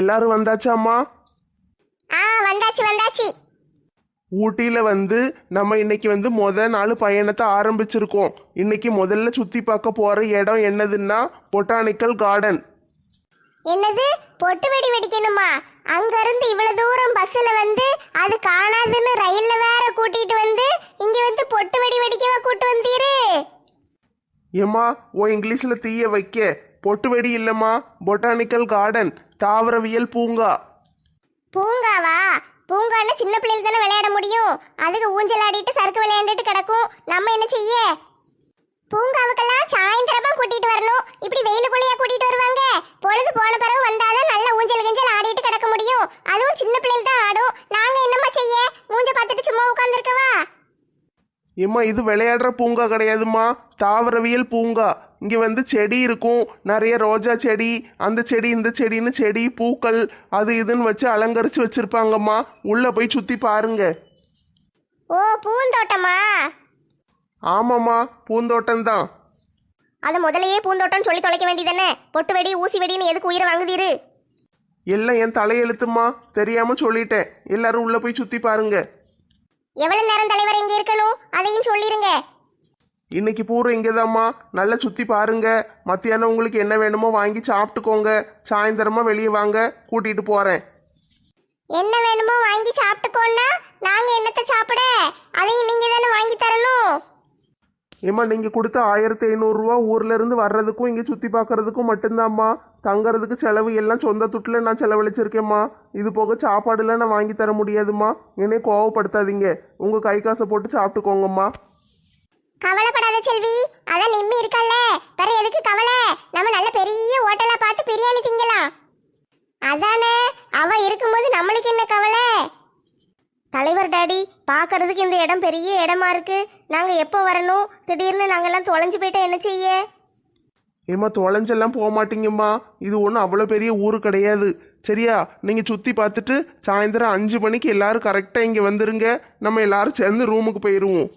எல்லாரும் வந்தாச்சாம்மா? வந்தாச்சு வந்தாச்சு. ஊட்டியில நம்ம இன்னைக்கு நாள் பயணத்தை ஆரம்பிச்சிருக்கோம். இன்னைக்கு முதல்ல சுத்தி பார்க்க போற இடம் என்னதுன்னா பொட்டானிக்கல் கார்டன். என்னது, பொட்டு வெடி வெடிக்கணுமா? அங்க இருந்து இவ்வளவு தூரம் பஸ்ல அது காணாதுன்னு ரயில்ல வேற கூட்டிட்டு இங்க பொட்டு வெடி வெடிக்கவா கூட்டு வந்தீரு? ஏம்மா, இங்கிலீஷ்ல தீய வைக்க பொட்டு வெடி இல்லம்மா, பொட்டானிக்கல் கார்டன், தாவரவியல் பூங்கா. பூங்காவா? பூங்கான்னா சின்ன பிள்ளைகள் தானே விளையாட முடியும். அதுக்கு ஊஞ்சல் ஆடிட்டு சறுக்கு விளையாண்டுட்டு கிடக்கும். நம்ம என்ன செய்ய? பூங்காவுக்கெல்லாம் சாயந்தரமா கூட்டிட்டு வரணும். இப்படி வெயிலுக்குள்ளேயா கூட்டிட்டு வருவாங்க? பொழுது போன பிறகு வந்தாதான் நல்ல ஊஞ்சல் கிஞ்சல் ஆடிட்டு கிடக்க முடியும். அதுவும் சின்ன பிள்ளைகள் தான் ஆடும். நாங்க என்னம்மா செய்ய? மூஞ்ச பார்த்துட்டு சும்மா உட்காந்துருக்கவா? ஏம்மா, இது விளையாடுற பூங்கா கிடையாதுமா, தாவரவியல் பூங்கா. இங்க செடி இருக்கும், நிறைய ரோஜா செடி, அந்த செடி இந்த செடின்னு செடி பூக்கள் அது இதுன்னு வச்சு அலங்கரிச்சு வச்சிருப்பாங்கம்மா. உள்ள போய் சுத்தி பாருங்க. ஓ, பூந்தோட்டமா? ஆமாம்மா, பூந்தோட்டம் தான். அது முதலையே பூந்தோட்டம் சொல்லி தொலைக்க வேண்டியதானே? பொட்டு வெடி ஊசி வெடின்னு எதுக்கு உயிரை வாங்குதீரு? எல்லாம் என் தலையெழுத்துமா, தெரியாம சொல்லிட்டேன். எல்லாரும் உள்ள போய் சுத்தி பாருங்க. எவ்வளவு நேரம் தலைவர் இங்க இருக்கணும் அதையும் சொல்லிருங்க. இன்னைக்கு பூரா இங்கதாம்மா, நல்லா சுத்தி பாருங்க. மத்தியானம் உங்களுக்கு என்ன வேணுமோ வாங்கி சாப்பிட்டுக்கோங்க. சாயந்தரமா வெளியே வாங்க, கூட்டிட்டு போறேன். என்ன வேணுமோ வாங்கி சாப்பிட்டுக்கோன்னா நாங்க என்னத்தை சாப்பிட? அதையும் நீங்க தானே வாங்கி தரணும். ஏம்மா, நீங்க கொடுத்த 1500 ரூபா ஊர்ல இருந்து வர்றதுக்கும் இங்க சுத்தி பார்க்கறதுக்கும் மட்டும்தாம்மா. தங்கறதுக்கு செலவு எல்லாம் சொந்த துட்டுல நான் செலவழிச்சிருக்கேம்மா. இது போக சாப்பாடுல நான் வாங்கி தர முடியாதும்மா. என்னை கோவப்படுத்தாதீங்க. உங்க கை காசை போட்டு சாப்பிட்டுக்கோங்கம்மா. கவலைப்படாத செல்வி, அதான் நிம்மி இருக்கல்ல, வேற எதுக்கு கவலை? நம்ம நல்ல பெரிய ஹோட்டலா பார்த்து பிரியாணி திங்கலாம். அதானே, அவ இருக்கும்போது நம்மளுக்கு என்ன கவலை? தலைவர் டாடி, பார்க்கறதுக்கு இந்த இடம் பெரிய இடமா இருக்கு. நாங்க எப்போ வரணும்? திடீர்னு நாங்கெல்லாம் தொலைஞ்சு போயிட்டா என்ன செய்ய? ஏம்மா, தொலைஞ்செல்லாம் போக மாட்டீங்கம்மா. இது ஒன்றும் அவ்வளோ பெரிய ஊரு கிடையாது. சரியா? நீங்கள் சுற்றி பார்த்துட்டு சாயந்தரம் 5 மணிக்கு எல்லாரும் கரெக்டாக இங்கே வந்துருங்க. நம்ம எல்லாரும் சேர்ந்து ரூமுக்கு போயிடுவோம்.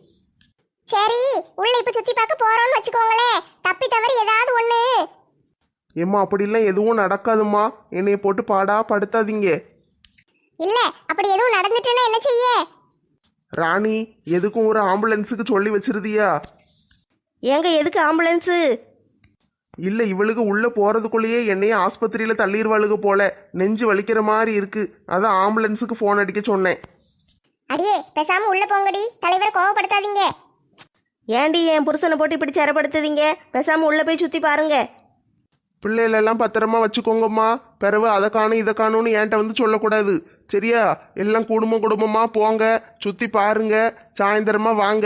சரி, உள்ள இப்ப சுத்தி பார்க்க போறோம்னு வச்சுக்கோங்களேன். தப்பி தவறி ஏதாவது ஒண்ணு. ஏம்மா, அப்படிலாம் எதுவும் நடக்காதும்மா. என்னைய போட்டு பாடா படுத்தாதீங்க. இல்ல, அப்படி எதுவும் நடந்துட்டுன்னா என்ன செய்ய? ராணி, எதுக்கும் ஒரு ஆம்புலன்ஸுக்கு சொல்லி வச்சிருதியா? ஏங்க, எதுக்கு ஆம்புலன்ஸு? இல்லை, இவளுக்கு உள்ள போறதுக்குள்ளேயே என்னைய ஆஸ்பத்திரியில தள்ளிடுவாளுக போல. நெஞ்சு வலிக்கிற மாதிரி இருக்கு. அதான் ஆம்புலன்ஸுக்கு ஃபோன் அடிக்க சொன்னேன். அடியே, பேசாம உள்ள போங்கடி. தலைவர் கோவப்படுத்தாதீங்க. ஏண்டி என் புருஷனை போட்டு இப்படி சிறப்படுத்துதீங்க? பேசாம உள்ள போய் சுத்தி பாருங்க. பிள்ளைகளெல்லாம் பத்திரமா வச்சுக்கோங்கம்மா. பிறகு அதை காணும் இதை காணும்னு என்கிட்ட சொல்லக்கூடாது. சரியா? எல்லாம் குடும்பமா போங்க, சுத்தி பாருங்க. சாயந்தரமா வாங்க.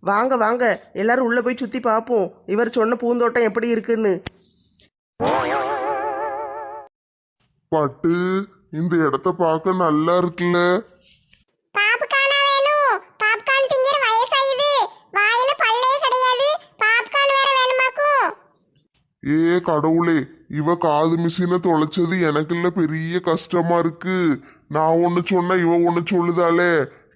வாங்க வாங்க, எல்லாரும் உள்ள போய் சுத்தி பார்ப்போம். இவர் சொன்ன பூந்தோட்டம் எப்படி இருக்குன்னு. பட்டு, இந்த இடத்த பார்க்க நல்லா இருக்குல்ல? பாப்கார்னா வேணும்? பாப்கார்ன் திங்கிற வயசாயுது. வாயில பல்லே கிடையாது. பாப்கார்ன் வேற வேணுமாக்கும்? ஏ கடவுளே, இவ காது மிஷினை தொலைச்சது எனக்குள்ள பெரிய கஷ்டமா இருக்கு. நான் ஒன்னு சொன்னா இவ ஒன்னு சொல்லுதாளே.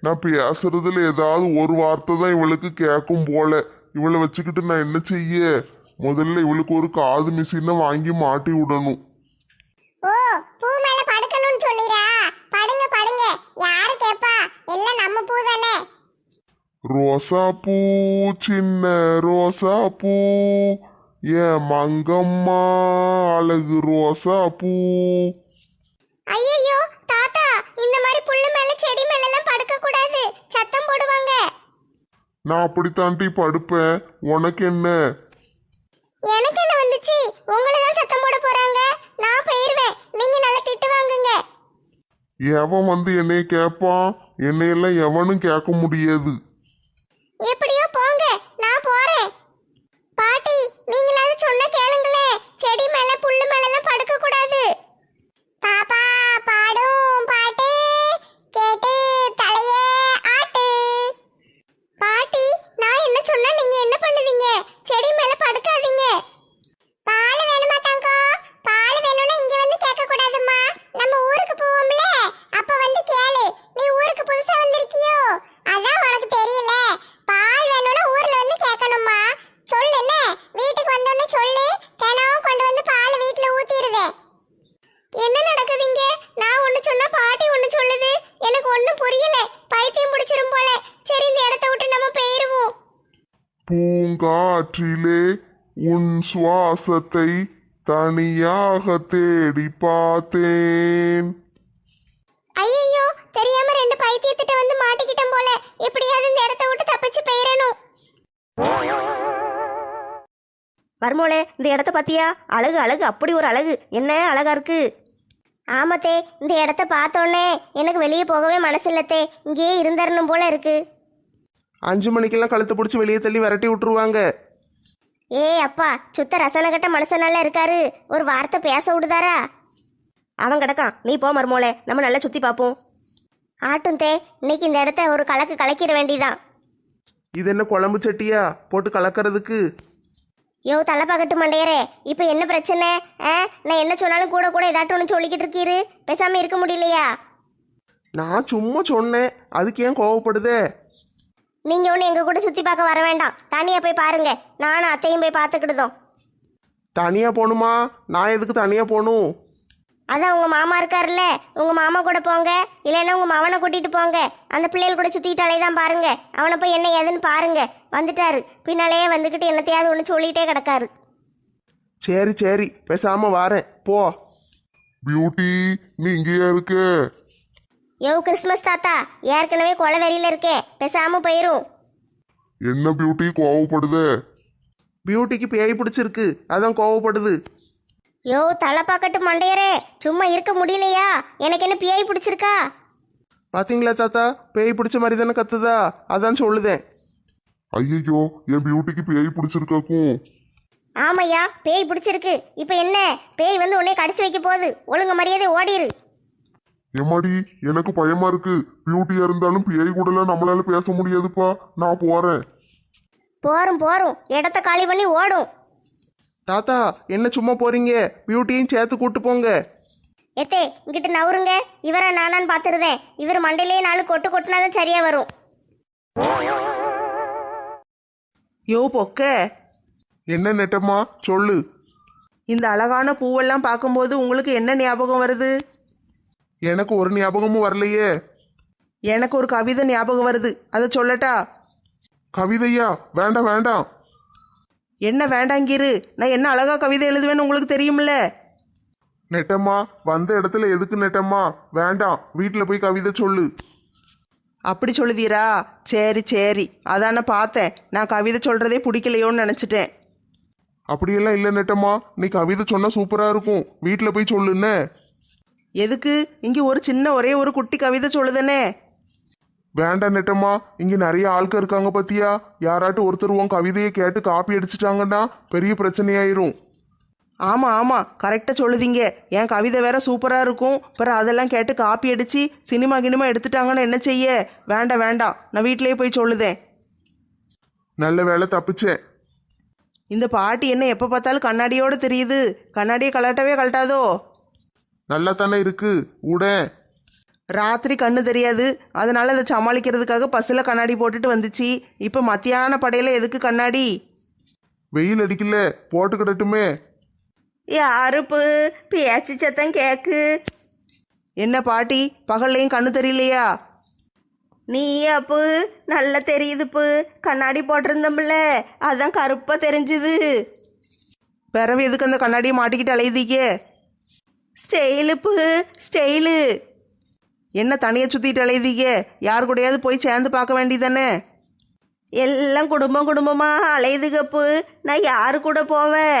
நான் பேசுறதுல ஏதாவது ஒரு வார்த்தை தான் இவளுக்கு கேட்கும் போல. இவளை வச்சுக்கிட்டு நான் என்ன செய்ய? முதல்ல இவளுக்கு ஒரு காது மிஷினை வாங்கி மாட்டி விடணும். ஓ, பூ மேல படுக்கணும்னு சொல்லிரா? படுங்க படுங்க, யாரு கேப்பா? எல்லாம் நம்ம பூ தானே. ரோசா பூ, சின்ன ரோசா பூ, ஏன் மங்கம்மா அழகு ரோசா பூ. ஐயோ தாத்தா, இந்த மாதிரி புல்லு மேல செடி மேல எல்லாம் படுக்க கூடாது, சத்தம் போடுவாங்க. நான் அப்படித்தாண்டி படுப்பேன். உனக்கு என்ன? எனக்கு என்ன வந்துச்சு? உங்களை தான் சத்தம் போட போறாங்க. நான் போயிருவேன். நீங்க நல்லா திட்டு வாங்குங்க. எவன் என்னைய கேட்பான்? என்னையெல்லாம் எவனும் கேட்க முடியாது. எப்படியோ போங்க, நான் போறேன். பாட்டி, நீங்களாவது சொன்ன கேளுங்களே. செடி மேல புல்லு மேல எல்லாம் படுக்க கூடாது. பாப்பா பாடும் பாட்டு கேட்டு தலையே ஆட்டு. பாட்டி, நான் என்ன சொன்னா நீங்க என்ன பண்ணுவீங்க? செடி மேல படுக்காதீங்க. பால் வேணுமா தங்கோ? பால் வேணும்னா இங்க வந்து கேட்க கூடாதும்மா. நம்ம ஊருக்கு போவோம்ல, அப்ப வந்து கேளு. நீ ஊருக்கு புதுசா வந்திருக்கியோ, அதான் உனக்கு தெரியல. பால் வேணும்னா ஊர்ல வந்து கேட்கணுமா? சொல்லு, என்ன வீட்டுக்கு வந்தோன்னு சொல்லு. தினமும் கொண்டு வந்து பால் வீட்டுல ஊத்தி ஒண்ணும் புரியல. பைத்தியம் பிடிச்சிரும் போல. சரி இந்த இடத்த விட்டு நம்ம போயிருவோம். பூங்காற்றிலே உன் சுவாசத்தை தனியாக தேடி பார்த்தேன். ஐயோ, தெரியாம ரெண்டு பைத்தியத்திட்ட வந்து மாட்டிக்கிட்டோம் போல. எப்படியாவது இந்த இடத்த விட்டு தப்பிச்சு போயிரணும். மர்மோளே, இந்த இடத்த பாத்தியா? அழகு அழகு, அப்படி ஒரு அழகு. என்ன அழகா இருக்கு. ஆமத்தே, இந்த இடத்த பார்த்தோன்னே எனக்கு வெளியே போகவே மனசு இல்லத்தே. இங்கேயே இருந்தரணும் போல இருக்கு. 5 மணிக்கெல்லாம் கழுத்தை பிடிச்சி வெளியே தள்ளி விரட்டி விட்டுருவாங்க. ஏய் அப்பா, சுத்த ரசன கட்ட மனுஷனால இருக்காரு. ஒரு வார்த்தை பேச விடுதாரா? அவன் கிடக்கான், நீ போ மர்மோளே, நம்ம நல்லா சுத்தி பார்ப்போம். ஆட்டும் தே, இன்னைக்கு இந்த இடத்த ஒரு கலக்கு கலக்கிட வேண்டிதான். இது என்ன குழம்பு சட்டியா போட்டு கலக்கிறதுக்கு? யோ தலைப்பாக்கட்டு மண்டையரே, இப்போ என்ன பிரச்சனை? நான் என்ன சொன்னாலும் கூட கூட ஏதாட்டும் ஒன்று சொல்லிக்கிட்டு இருக்கீரு. பேசாம இருக்க முடியலையா? நான் சும்மா சொன்னேன், அதுக்கு ஏன் கோவப்படுதே? நீங்க ஒன்று எங்க கூட சுத்தி பார்க்க வர வேண்டாம். தனியா போய் பாருங்க. நானும் அத்தையும் போய் பார்த்துக்கிடுதோம். தனியாக போகணுமா? நான் எதுக்கு தனியாக போகணும்? அதான் உங்க மாமா இருக்காருல்ல, உங்க மாமா கூட போங்க. இல்லைன்னா உங்க மவனை கூட்டிட்டு போங்க. அந்த பிள்ளைகள் கூட சுத்திட்டாலே தான் பாருங்க. அவனை போய் என்ன ஏதுன்னு பாருங்க. வந்துட்டாரு, பின்னாலேயே வந்துக்கிட்டு என்னத்தையாவது ஒன்று சொல்லிட்டே கிடக்காரு. சரி சரி, பேசாமல் வாரேன், போ. பியூட்டி, நீ இங்கேயா இருக்க? யோ கிறிஸ்மஸ் தாத்தா, ஏற்கனவே கொலை வெறியில இருக்கேன். பேசாம போயிரும். என்ன பியூட்டி கோவப்படுதே? பியூட்டிக்கு பேய் பிடிச்சிருக்கு, அதான் கோவப்படுது. யோ தலைப்பாக்கட்டு மண்டையரே, சும்மா இருக்க முடியலையா? எனக்கு என்ன பிஐ பிடிச்சிருக்கா? பார்த்தீங்களா தாத்தா, பேய் பிடிச்ச மாதிரி தானே கத்துதா, அதான் சொல்லுதேன். ஐயோ, என் பியூட்டிக்கு பேய் பிடிச்சிருக்காக்கும். ஆமையா, பேய் பிடிச்சிருக்கு. இப்போ என்ன? பேய் வந்து உன்னை கடிச்சு வைக்க போகுது. ஒழுங்கு மரியாதை ஓடிரு. எம்மாடி, எனக்கு பயமா இருக்கு. பியூட்டியா இருந்தாலும் பேய் கூடலாம் நம்மளால பேச முடியாதுப்பா. நான் போறேன். போரும் போரும், இடத்த காலி பண்ணி ஓடும். தாத்தா என்ன சும்மா போறீங்க? பியூட்டியும் சேர்த்து கூட்டு போங்க. எத்தே இங்கிட்ட நவருங்க. இவரை நானான்னு பார்த்துருதேன். இவர் மண்டையிலேயே 4 கொட்டு கொட்டினாதான் சரியா வரும். யோ பொக்க, என்ன நெட்டம்மா சொல்லு. இந்த அழகான பூவெல்லாம் பார்க்கும்போது உங்களுக்கு என்ன ஞாபகம் வருது? எனக்கு ஒரு ஞாபகமும் வரலையே. எனக்கு ஒரு கவிதை ஞாபகம் வருது, அதை சொல்லட்டா? கவிதையா? வேண்டாம் வேண்டாம். என்ன வேண்டாங்கிரு? நான் என்ன அழகா கவிதை எழுதுவேன்னு உங்களுக்கு தெரியும்ல. நெட்டம்மா வந்த இடத்துல எதுக்கு நெட்டம்மா? வேண்டாம், வீட்டில் போய் கவிதை சொல்லு. அப்படி சொல்லுதீரா? சரி சரி, அதான பார்த்தேன். நான் கவிதை சொல்றதே பிடிக்கலையோன்னு நினச்சிட்டேன். அப்படியெல்லாம் இல்லை நெட்டம்மா, நீ கவிதை சொன்னா சூப்பரா இருக்கும். வீட்டில் போய் சொல்லுன்னு. எதுக்கு? இங்கே ஒரு சின்ன ஒரே ஒரு குட்டி கவிதை சொல்லுதானே. வேண்டாம் நெட்டம்மா, இங்க நிறைய ஆட்கள் இருக்காங்க பத்தியா. யாராட்டும் ஒருத்தர் உன் கவிதையை கேட்டு காப்பி அடிச்சிட்டாங்கன்னா பெரிய பிரச்சனையாயிரும். ஆமாம் ஆமாம், கரெக்டாக சொல்லுதீங்க. என் கவிதை வேற சூப்பராக இருக்கும். பிறகு அதெல்லாம் கேட்டு காப்பி அடித்து சினிமா கினிமா எடுத்துட்டாங்கன்னு என்ன செய்ய? வேண்டாம் வேண்டாம், நான் வீட்டிலேயே போய் சொல்லுதேன். நல்ல வேலை தப்பிச்சேன். இந்த பாட்டி என்ன எப்போ பார்த்தாலும் கண்ணாடியோடு தெரியுது. கண்ணாடியை கலட்டவே கலட்டாதோ? நல்லா தானே இருக்கு உட. ராத்திரி கண்ணு தெரியாது, அதனால அதை சமாளிக்கிறதுக்காக பஸ்ஸில் கண்ணாடி போட்டுட்டு வந்துச்சு. இப்போ மத்தியான படையில் எதுக்கு கண்ணாடி? வெயில் அடிக்கல, போட்டுக்கிடட்டுமே. யாருப்பு பேச்சு சத்தம் கேக்கு? என்ன பாட்டி, பகல்லையும் கண்ணு தெரியலையா? நீ அப்பு நல்லா தெரியுதுப்பு. கண்ணாடி போட்டிருந்தோம்ல, அதான் கருப்பாக தெரிஞ்சுது. பிறவு எதுக்கு அந்த கண்ணாடியை மாட்டிக்கிட்டு அலையுதீங்க? ஸ்டைலுப்பு ஸ்டைலு. என்ன தனியாக சுற்றிட்டு அலையுதீங்க? யார் கூடயாவது போய் சேர்ந்து பார்க்க வேண்டியதானே? எல்லாம் குடும்பம் குடும்பமாக அலையுதுகப்பு. நான் யாரு கூட போவேன்?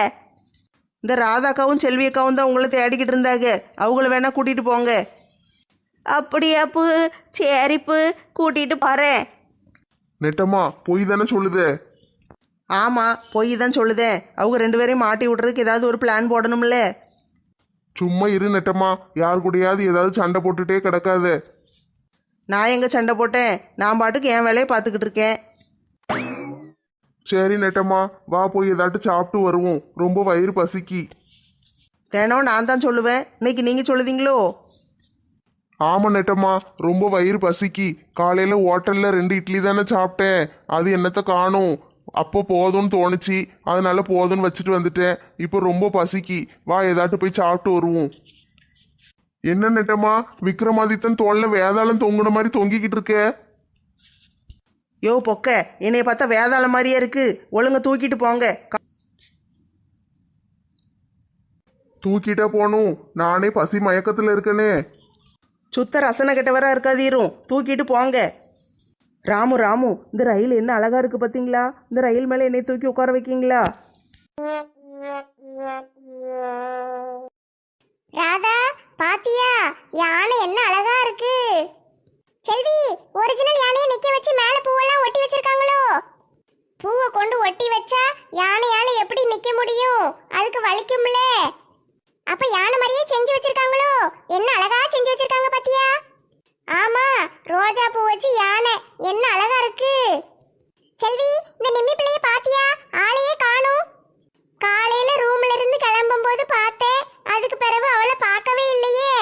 இந்த ராதாக்காவும் செல்வி அக்காவும் தான் உங்களை தேடிக்கிட்டு இருந்தாங்க. அவங்கள வேணா கூட்டிகிட்டு போங்க. அப்படியாப்பு? சரிப்பு, கூட்டிகிட்டு போகிறேன். நெட்டம்மா பொய் தானே சொல்லுதே. ஆமாம், பொய் தான் சொல்லுதேன். அவங்க 2 பேரையும் மாட்டி விட்றதுக்கு ஏதாவது ஒரு பிளான் போடணும்ல. சும்மா இரு நெட்டம்மா, யார் கூடயாவது ஏதாவது சண்டை போட்டுட்டே கிடக்காத. நான் எங்கே சண்டை போட்டேன்? நான் பாட்டுக்கு என் வேலையை பார்த்துக்கிட்டு இருக்கேன். சரி நெட்டம்மா, வா போய் ஏதாட்டும் சாப்பிட்டு வருவோம். ரொம்ப வயிறு பசிக்கி. தினம் நான் தான் சொல்லுவேன், இன்னைக்கு நீங்கள் சொல்லுதீங்களோ? ஆமா நெட்டம்மா, ரொம்ப வயிறு பசிக்கி. காலையில ஹோட்டல்ல 2 இட்லி தானே சாப்பிட்டேன். அது என்னத்த காணும். அப்போ போதும்னு தோணுச்சு, அதனால போதும்னு வச்சுட்டு வந்துட்டேன். இப்போ ரொம்ப பசிக்கி, வா ஏதாட்டும் போய் சாப்பிட்டு வருவோம். என்ன நெட்டம்மா, விக்ரமாதித்தன் தோல்ல வேதாளம் தொங்குன மாதிரி தொங்கிக்கிட்டு இருக்க? யோ பொக்க, என்னைய பார்த்தா வேதாள மாதிரியே இருக்கு. ஒழுங்க தூக்கிட்டு போங்க. தூக்கிட்டே போகணும், நானே பசி மயக்கத்துல இருக்கனே. சுத்த ரசனை கெட்டவரா இருக்காதீரும், தூக்கிட்டு போங்க. ராமு ராமு, இந்த ரயில் என்ன அழகா இருக்கு பார்த்தீங்களா? இந்த ரயில் மேலே என்னை தூக்கி உட்கார வைக்கீங்களா? ராதா பாத்தியா, யானை என்ன அழகா இருக்கு. செல்வி, ஒரிஜினல் யானையை நிக்க வச்சு மேல பூவெல்லாம் ஒட்டி வச்சிருக்காங்களோ? பூவை கொண்டு ஒட்டி வச்சா யானையால எப்படி நிக்க முடியும்? அதுக்கு வலிக்கும்ல. அப்ப யானை மாதிரியே செஞ்சு வச்சிருக்காங்களோ? என்ன அழகா செஞ்சு வச்சிருக்காங்க பாத்தியா? ஆமா, ரோஜா பூ வச்சு யானை என்ன அழகா இருக்கு. செல்வி, இந்த நிம்மி பிள்ளைய பாத்தியா? ஆளையே காணும். காலையில ரூம்ல இருந்து கிளம்பும் போது பார்த்தேன், அதுக்கு பிறகு அவளை பார்க்கவே இல்லையே.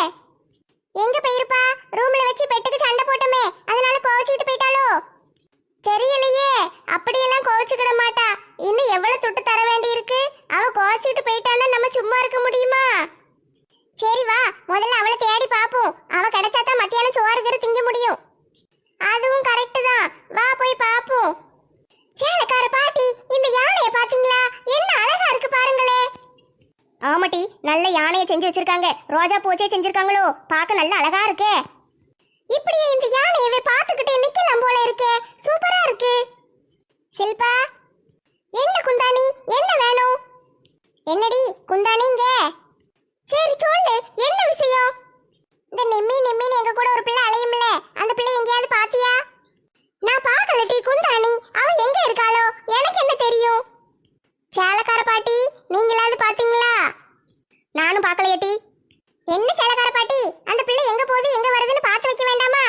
எங்க போயிருப்பா? ரூம்ல வச்சு பெட்டுக்கு சண்டை போட்டோமே, அதனால கோவச்சிட்டு போயிட்டாளோ? தெரியலையே. அப்படியெல்லாம் கோவச்சுக்கிட மாட்டா. இன்னும் எவ்வளவு துட்டு தர வேண்டி இருக்கு. அவ கோவச்சிட்டு போயிட்டான்னா நம்ம சும்மா இருக்க முடியுமா? சரி வா, முதல்ல அவளை தேடி பாப்போம். அவ கிடைச்சாதான் மத்தியானம் சோறு திங்க முடியும். அதுவும் கரெக்ட் தான், வா போய் பாப்போம். சேலக்கார பாட்டி, இந்த யானையை பாத்தீங்களா? என்ன அழகா இருக்கு பாருங்களே. ஆமாட்டி, நல்ல யானையை செஞ்சு வச்சிருக்காங்க. ரோஜா பூச்சே செஞ்சிருக்காங்களோ? பார்க்க நல்ல அழகா இருக்கே. இப்படியே இந்த யானையவே பார்த்துக்கிட்டே நிக்கலாம் போல இருக்கே. சூப்பரா இருக்கு. சில்பா, என்ன குந்தாணி, என்ன வேணும்? என்னடி குந்தாணிங்க? சரி சொல்லு, என்ன விஷயம்? இந்த நிம்மின்னு எங்க கூட ஒரு பிள்ளை அலையும்ல, அந்த பிள்ளை எங்கேயாவது பாத்தியா? நான் பார்க்கலட்டி குந்தாணி, அவ எங்க இருக்காளோ? எனக்கு என்ன தெரியும்? சேலக்கார பாட்டி, நீங்களாவது பாத்தீங்களா? நானும் பார்க்கலையேட்டி. என்ன சேலக்கார பாட்டி, அந்த பிள்ளை எங்க போகுது எங்க வருதுன்னு பார்த்து வைக்க வேண்டாமா?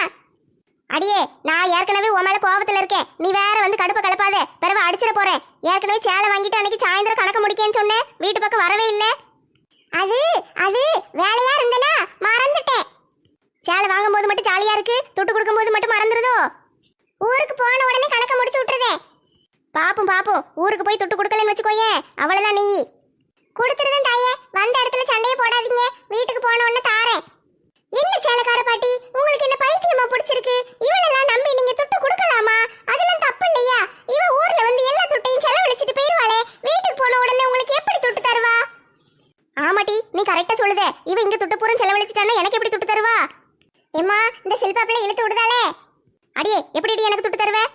அடியே, நான் ஏற்கனவே உன் மேல கோவத்துல இருக்கேன். நீ வேற வந்து கடுப்ப கலப்பாத, பிறகு அடிச்சிட போறேன். ஏற்கனவே சேலை வாங்கிட்டு அன்னைக்கு சாயந்தரம் கணக்கு முடிக்கேன்னு சொன்னேன், வீட்டு பக்கம் வரவே இல்லை. அது அது வேலையா இருந்தனா மறந்துட்டேன். சேலை வாங்கும் போது மட்டும் ஜாலியா இருக்கு, துட்டு கொடுக்கும் போது மட்டும் மறந்துடுதோ? ஊருக்கு போன உடனே கணக்க முடிச்சு விட்டுருதே. பாப்போம், ஊருக்கு போய் துட்டு கொடுக்கலன்னு வச்சுக்கோயே, அவ்வளவுதான். நீ கொடுத்துருதான் தாயே, வந்த இடத்துல சண்டையை போடாதீங்க. வீட்டுக்கு போன உடனே தாரேன். என்ன சேலக்கார பாட்டி, உங்களுக்கு என்ன பைத்தியமா பிடிச்சிருக்கு? இவளெல்லாம் நம்பி நீங்க துட்டு கொடுக்கலாமா? அதெல்லாம் தப்பு இல்லையா? இவ ஊர்ல வந்து எல்லா துட்டையும் செலவழிச்சிட்டு போயிருவாளே, வீட்டுக்கு போன உடனே உங்களுக்கு எப்படி துட்டு தருவா? ஆமாட்டி, நீ கரெக்டா சொல்லுதே. இவ இங்க துட்டு பூரம் செலவழிச்சிட்டானா எனக்கு எப்படி துட்டு தருவா? ஏம்மா, இந்த சில்பா பிள்ளை இழுத்து விடுதாளே. அடியே, எப்படி எனக்கு துட்டு தருவே?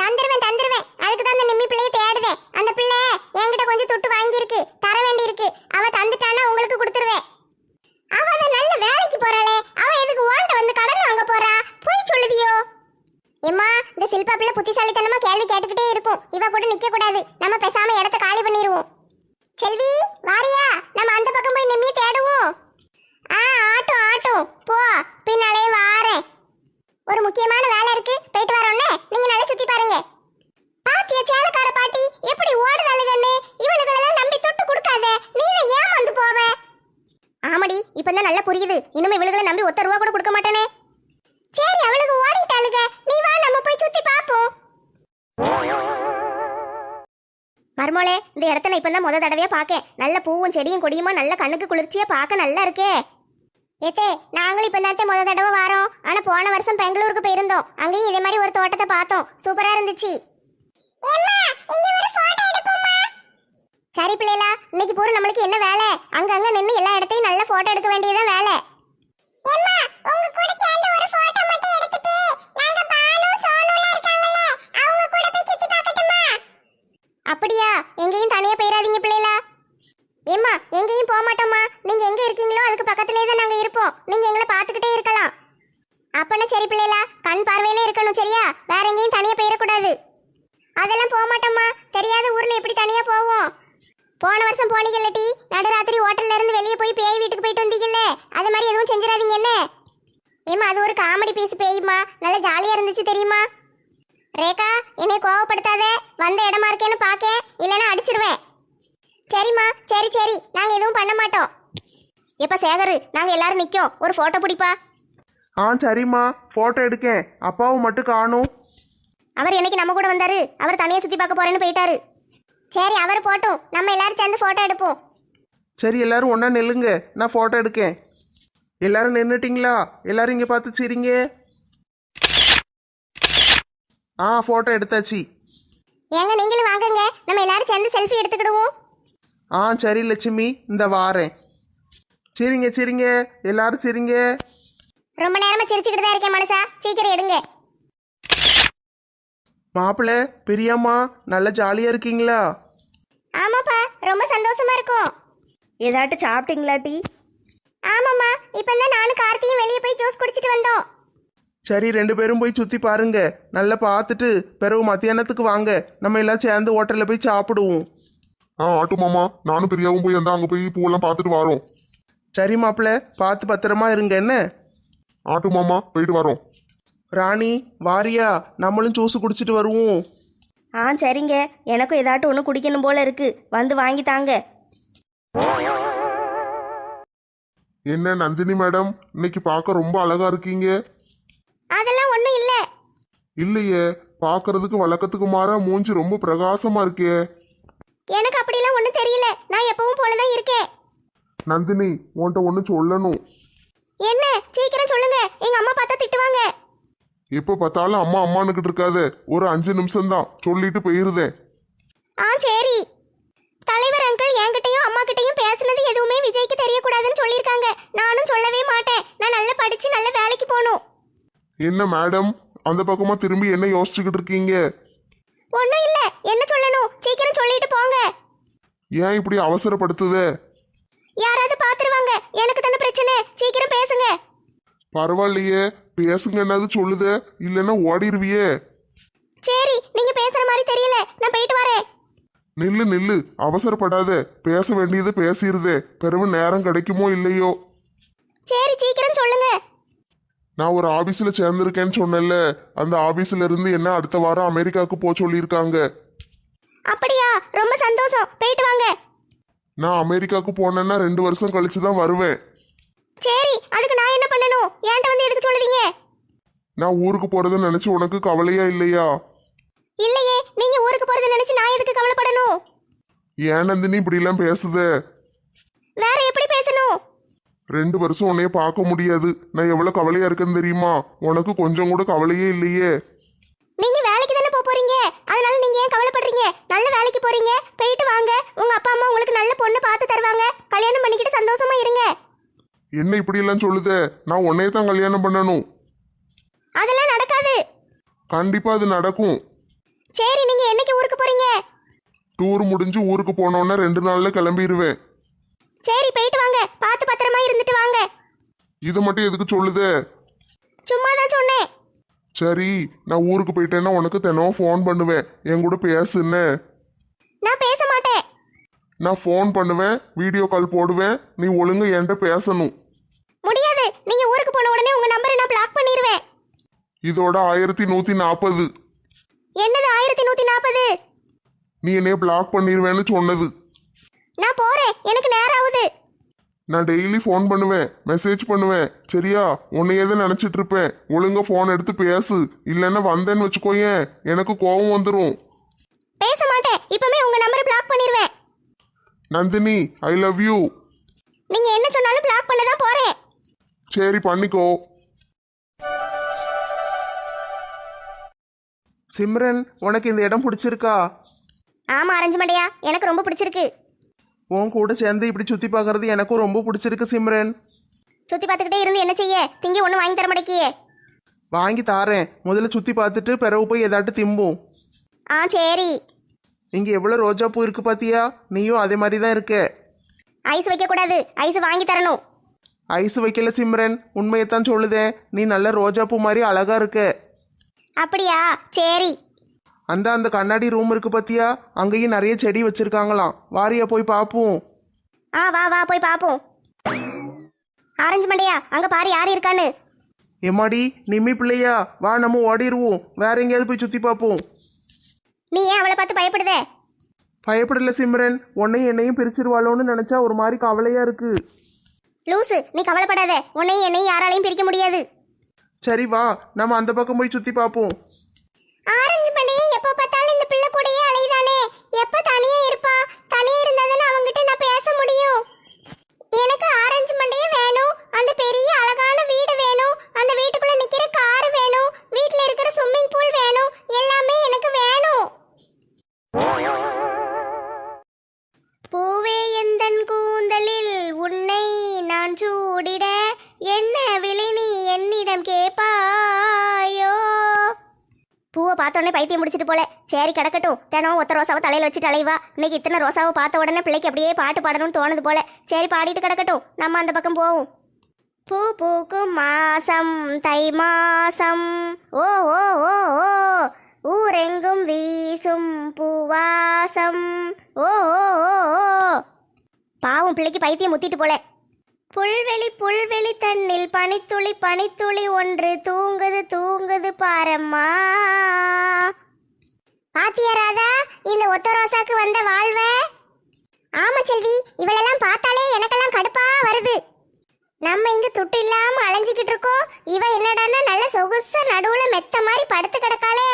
தந்துருவேன். அதுக்கு தான் அந்த நிம்மி பிள்ளையை தேடுதேன். அந்த பிள்ளை என்கிட்ட கொஞ்சம் துட்டு வாங்கியிருக்கு, தர வேண்டி இருக்கு. அவ தந்துட்டானா உங்களுக்கு கொடுத்துருவேன். அவ தான் நல்ல வேலைக்கு போறாளே, அவ எதுக்கு ஓண்ட வந்து கடன் வாங்க போறா? போய் சொல்லுதியோ? ஏம்மா, இந்த சில்பா பிள்ளை புத்திசாலித்தனமா கேள்வி கேட்டுக்கிட்டே இருக்கும். இவ கூட நிக்க கூடாது. நம்ம பேசாம இடத்த காலி பண்ணிடுவோம். செல்வி, வாரியா? நம்ம அந்த பக்கம் போய் நிம்மியை தேடுவோம். ஆட்டும் போ, பின்னாலே வாரேன். ஒரு முக்கியமான வேலை இருக்கு, போயிட்டு வரோன்னே. நீங்க நல்லா சுத்தி பாருங்க. பாத்தியா சேலக்கார பாட்டி, எப்படி ஓடுதாளுகன்னு? இவளுகளெல்லாம் நம்பி துட்டு கொடுக்காத, நீ தான் ஏமாந்து போவ. ஆமாடி, இப்பதான் நல்லா புரியுது. இனிமே இவளுகளை நம்பி ஒத்த ரூபா கூட கொடுக்க மாட்டேனே. சரி, அவளுக்கு ஓடிட்டாளுக, நீ வா நம்ம போய் சுத்தி பாப்போம். மர்மோளே, இந்த இடத்த நான் இப்பதான் முத தடவையா பாக்கேன். நல்ல பூவும் செடியும் கொடியுமா நல்ல கண்ணுக்கு குளிர்ச்சியா பார்க்க நல்லா இருக்கே. ஏத்தே, நாங்களும் இப்ப தான் முத தடவை வாரோம். ஆனா போன வருஷம் பெங்களூருக்கு போயிருந்தோம். அங்கேயும் இதே மாதிரி ஒரு தோட்டத்தை பார்த்தோம். சூப்பரா இருந்துச்சு. சரி பிள்ளைகளா, இன்னைக்கு பூரா நம்மளுக்கு என்ன வேலை? அங்கங்க நின்று எல்லா இடத்தையும் நல்ல போட்டோ எடுக்க வேண்டியதான் வேலை. அப்படியா? எங்கேயும் தனியா போயிடாதீங்க பிள்ளைகளா. ஏம்மா, எங்கேயும் போக மாட்டோம்மா. நீங்க எங்க இருக்கீங்களோ அதுக்கு பக்கத்துலயே தான் நாங்க இருப்போம். நீங்க எங்களை பார்த்துக்கிட்டே இருக்கலாம். அப்பனா சரி பிள்ளைகளா, கண் பார்வையில இருக்கணும் சரியா? வேற எங்கேயும் தனியா போயிடக்கூடாது. அதெல்லாம் போக மாட்டோம்மா. தெரியாத ஊர்ல எப்படி தனியா போவோம்? போன வருஷம் போனீங்கல்ல டி, நடுராத்திரி ஹோட்டல்ல இருந்து வெளியே போய் பேய் வீட்டுக்கு போயிட்டு வந்தீங்கல்ல, அது மாதிரி எதுவும் செஞ்சிடாதீங்க என்ன? ஏம்மா, அது ஒரு காமெடி பீஸ் பேய்மா, நல்லா ஜாலியா இருந்துச்சு தெரியுமா? ரேகா, என்னை கோவப்படுத்தாத. வந்த இடமா இருக்கேன்னு பாக்க, இல்லைன்னா அடிச்சிருவேன். சரிம்மா, சரி, நாங்க எதுவும் பண்ண மாட்டோம். எப்ப சேகரு, நாங்க எல்லாரும் நிக்கோம், ஒரு போட்டோ பிடிப்பா. சரிம்மா, போட்டோ எடுக்கேன். அப்பாவும் மட்டும் காணும். அவர் என்னைக்கு நம்ம கூட வந்தாரு, அவர் தனியா சுத்தி பார்க்க போறேன்னு போயிட்டாரு. சரி, அவர் போட்டும், நம்ம எல்லாரும் சேர்ந்து போட்டோ எடுப்போம். சரி, எல்லாரும் ஒண்ணா நில்லுங்க, நான் போட்டோ எடுக்கேன். எல்லாரும் நின்னுட்டீங்களா? எல்லாரும் இங்க பார்த்து சிரிங்க. போட்டோ எடுத்தாச்சு. ஏங்க நீங்களும் வாங்குங்க, நம்ம எல்லாரும் சேர்ந்து செல்ஃபி எடுத்துக்கிடுவோம். சரி லட்சுமி, இந்த வாரேன். சிரிங்க சிரிங்க, எல்லாரும் சிரிங்க. ரொம்ப நேரமா சிரிச்சுக்கிட்டு தான் இருக்கேன் மனுஷா, சீக்கிரம் எடுங்க. மாப்பிள்ள பெரியம்மா நல்லா ஜாலியா இருக்கீங்களா? ஆமாப்பா, ரொம்ப சந்தோஷமா இருக்கும். ஏதாட்டு சாப்பிட்டீங்களாட்டி? ஆமாம்மா, இப்பதான் நானும் கார்த்தியும் வெளியே போய் ஜூஸ் குடிச்சிட்டு வந்தோம். சரி, 2 பேரும் போய் சுத்தி பாருங்க. நல்லா பார்த்துட்டு பிறகு மத்தியானத்துக்கு வாங்க, நம்ம எல்லாம் சேர்ந்து ஹோட்டல்ல போய் சாப்பிடுவோம். ஆட்டு மாமா, நானும் பிரியாவும் போய் அங்க போய் பூவெல்லாம் பார்த்துட்டு வரோம். சரி மாப்பிள்ள, பார்த்து பத்திரமா இருங்க. என்ன ஆட்டு மாமா, போயிட்டு வரோம். ராணி வாரியா, நம்மளும் ஜூஸ் குடிச்சிட்டு வருவோம். சரிங்க, எனக்கும் ஏதாட்டு ஒன்று குடிக்கணும் போல இருக்கு, வந்து வாங்கி தாங்க. என்ன நந்தினி மேடம், இன்னைக்கு பார்க்க ரொம்ப அழகா இருக்கீங்க. அதெல்லாம் ஒண்ணும் இல்ல. இல்லையே, பார்க்கறதுக்கு வழக்கத்துக்கு மாறா மூஞ்சி ரொம்ப பிரகாசமா இருக்கே. எனக்கு அப்படிலாம் ஒண்ணும் தெரியல, நான் எப்பவும் போலதான் இருக்கேன். நந்தினி, உன்கிட்ட ஒன்று சொல்லணும். என்ன? சீக்கிரம் சொல்லுங்க, எங்க அம்மா பார்த்தா திட்டுவாங்க. எப்போ பார்த்தாலும் அம்மா அம்மானுக்கிட்டு இருக்காத, ஒரு 5 நிமிஷம் தான் சொல்லிட்டு போயிருதேன். சரி. தலைவர் அங்கிள் என்கிட்டயும் அம்மா கிட்டயும் பேசுனது எதுவுமே விஜய்க்கு தெரியக்கூடாதுன்னு சொல்லியிருக்காங்க. நானும் சொல்லவே மாட்டேன். நான் நல்லா படிச்சு நல்ல வேலைக்கு போகணும். என்ன மேடம், அந்த பக்கமா திரும்பி என்ன யோசிச்சுக்கிட்டு இருக்கீங்க? ஒண்ணும் இல்ல. என்ன சொல்லணும்? சீக்கிரம் சொல்லிட்டு போங்க. ஏன் இப்படி அவசரப்படுத்துதே? யாராவது பாத்துருவாங்க, எனக்கு தானே பிரச்சனை. சீக்கிரம் பேசுங்க. பரவாயில்லையே, பேசுங்கன்னாது சொல்லுதே, இல்லைன்னா ஓடிடுவியே. சரி, நீங்க பேசுற மாதிரி தெரியல, நான் போயிட்டு வரேன். நில்லு நில்லு, அவசரப்படாத. பேச வேண்டியது பேசிடுதே, பிறகு நேரம் கிடைக்குமோ இல்லையோ. சரி, சீக்கிரம் சொல்லுங்க. நான் ஒரு ஆபீஸ்ல சேர்ந்திருக்கேன்னு சொன்னேன்ல, அந்த ஆபீஸ்ல இருந்து என்ன அடுத்த வாரம் அமெரிக்காவுக்கு போக சொல்லியிருக்காங்க. அப்படியா? ரொம்ப சந்தோஷம், போயிட்டு வாங்க. நான் அமெரிக்காவுக்கு போனேன்னா 2 வருஷம் கழிச்சு தான் வருவேன். சரி, அதுக்கு நான் என்ன பண்ணணும்? என்கிட்ட வந்து எதுக்கு சொல்லுதீங்க? நான் ஊருக்கு போறதை நினைச்சு உனக்கு கவலையா இல்லையா? இல்லையே, நீங்க ஊருக்கு போறதை நினைச்சு நான் எதுக்கு கவலைப்படணும்? ஏன் நந்தினி இப்படி எல்லாம் பேசுதே? வேற எப்படி பேசணும்? 2 வருஷம் உன்னைய பார்க்க முடியாது. நான் எவ்வளவு கவலையா இருக்கேன்னு தெரியுமா? உனக்கு கொஞ்சம் கூட கவலையே இல்லையே. நீங்க வேலைக்கு தானே போறீங்க, அதனால நீங்க ஏன் கவலைப்படுறீங்க? நல்ல வேலைக்கு போறீங்க, போயிட்டு வாங்க. உங்க அப்பா அம்மா உங்களுக்கு நல்ல பொண்ணு பார்த்து தருவாங்க. கல்யாணம் பண்ணிக்கிட்டு சந்தோஷமா இருங்க. என்ன இப்படி எல்லாம் சொல்லுதே? நான் உன்னைய தான் கல்யாணம் பண்ணணும். அதெல்லாம் நடக்காது. கண்டிப்பா அது நடக்கும். சரி, நீங்க என்னைக்கு ஊருக்கு போறீங்க? டூர் முடிஞ்சு ஊருக்கு போனோன்னா 2 நாள்ல கிளம்பிடுவேன். சரி, போயிட்டு வாங்க. பார்த்து பத்திரமா இருந்துட்டு வாங்க. இது மட்டும் எதுக்கு சொல்லுதே? சும்மா தான் சொன்னேன். சரி, நான் ஊருக்கு போயிட்டேன்னா உனக்கு தினமும் ஃபோன் பண்ணுவேன், என் கூட பேசுன்னு. நான் பேச மாட்டேன். நான் ஃபோன் பண்ணுவேன், வீடியோ கால் போடுவேன், நீ ஒழுங்கா என்கிட்ட பேசணும். முடியாது. நீங்க ஊருக்கு போன உடனே உங்க நம்பரை நான் பிளாக் பண்ணிடுவேன். இதோட 1140. என்னது 1140? நீ என்னைய பிளாக் பண்ணிடுவேன்னு சொன்னது. நான் போறேன், எனக்கு நேரம் ஆகுது. நான் டெய்லி ஃபோன் பண்ணுவேன், மெசேஜ் பண்ணுவேன், சரியா? உன்னையே தான் நினச்சிட்டு இருப்பேன். ஒழுங்கா ஃபோன் எடுத்து பேசு, இல்லைன்னா வந்தேன்னு வச்சுக்கோயேன், எனக்கு கோபம் வந்துடும். பேச மாட்டேன். இப்பவே உங்க நம்பரை பிளாக் பண்ணிடுவேன். Nandini, I love you. நீங்க என்ன சொன்னாலும் பிளாக் பண்ண தான் போறேன். சரி, பண்ணிக்கோ. சிம்ரன், உனக்கு இந்த இடம் பிடிச்சிருக்கா? ஆமா அரஞ்சு எனக்கு ரொம்ப பிடிச்சிருக்கு. உன் கூட சேர்ந்து இப்படி சுத்தி பார்க்கறது எனக்கும் ரொம்ப பிடிச்சிருக்கு சிம்ரன். சுத்தி பார்த்துக்கிட்டே இருந்து என்ன செய்ய? திங்கி ஒன்றும் வாங்கி தர மாட்டேக்கியே. வாங்கி தாரேன், முதல்ல சுத்தி பார்த்துட்டு பிறகு போய் ஏதாட்டு திம்போம். சரி. இங்க எவ்வளவு ரோஜா பூ இருக்கு பாத்தியா? நீயும் அதே மாதிரி தான் இருக்க. ஐஸ் வைக்க கூடாது, ஐஸ் வாங்கி தரணும். ஐஸ் வைக்கல சிம்ரன், உண்மையத்தான் சொல்லுதேன். நீ நல்ல ரோஜா பூ மாதிரி அழகா இருக்க. அப்படியா? சரி. அந்த கண்ணாடி ரூம் இருக்கு பாத்தியா? அங்கேயும் நிறைய செடி வச்சிருக்காங்களாம். வாரியா போய் பாப்போம். வா வா போய் பாப்போம். ஆரஞ்சு மண்டையா, அங்க பாரு யார் இருக்கான்னு. எம்மாடி, நிம்மி பிள்ளையா, வா நம்ம ஓடிடுவோம். வேற எங்கேயாவது போய் சுத்தி பார்ப்போம். நீ ஏன் அவளை பார்த்து பயப்படுத? பயப்படல சிம்ரன், உன்னையும் என்னையும் பிரிச்சிருவாளோன்னு நினைச்சா ஒரு மாதிரி கவலையா இருக்கு. லூசு, நீ கவலைப்படாத. உன்னையும் என்னையும் யாராலையும் பிரிக்க முடியாது. சரி வா, நம்ம அந்த பக்கம் போய் சுத்தி பார்ப்போம். ஆரஞ்சு மண்டையா எப்ப பார்த்தாலும் இந்த பிள்ளை கூடயே அலையுதானே. எப்ப தனியே இருப்பா? தனியே இருந்தாதானே அவங்கிட்ட நான் பேச முடியும். எனக்கு ஆரஞ்சு மண்டையா வேணும். அந்த பெரிய சூடிட என்ன விலை நீ என்னிடம் கேட்பாயோ. பூவை பார்த்தோடனே பைத்தியம் முடிச்சிட்டு போல. சரி கிடக்கட்டும், தினம் ஒத்த ரோசாவை தலையில் வச்சுட்டு அலைவா. இன்னைக்கு இத்தனை ரோசாவை பார்த்த உடனே பிள்ளைக்கு அப்படியே பாட்டு பாடணும்னு தோணுது போல. சரி பாடிட்டு கிடக்கட்டும், நம்ம அந்த பக்கம் போவோம். பூ பூக்கும் மாசம் தை மாசம், ஓ ஓ ஓ ஓ, ஊரெங்கும் வீசும் பூவாசம், ஓ ஓ ஓ ஓ. பாவம் பிள்ளைக்கு பைத்தியம் முத்திட்டு போல. புல்வெளி புல்வெளி தன்னில் பனித்துளி பனித்துளி ஒன்று தூங்குது தூங்குது பாரம்மா. பாத்தியா ராதா இந்த ஒத்த ரோசாக்கு வந்த வாழ்வ? ஆமா செல்வி, இவளெல்லாம் பார்த்தாலே எனக்கெல்லாம் கடுப்பா வருது. நம்ம இங்க துட்டு இல்லாம அலைஞ்சிக்கிட்டு இருக்கோம், இவ என்னடான்னா நல்ல சொகுசா நடுவுல மெத்த மாதிரி படுத்து கிடக்காளே.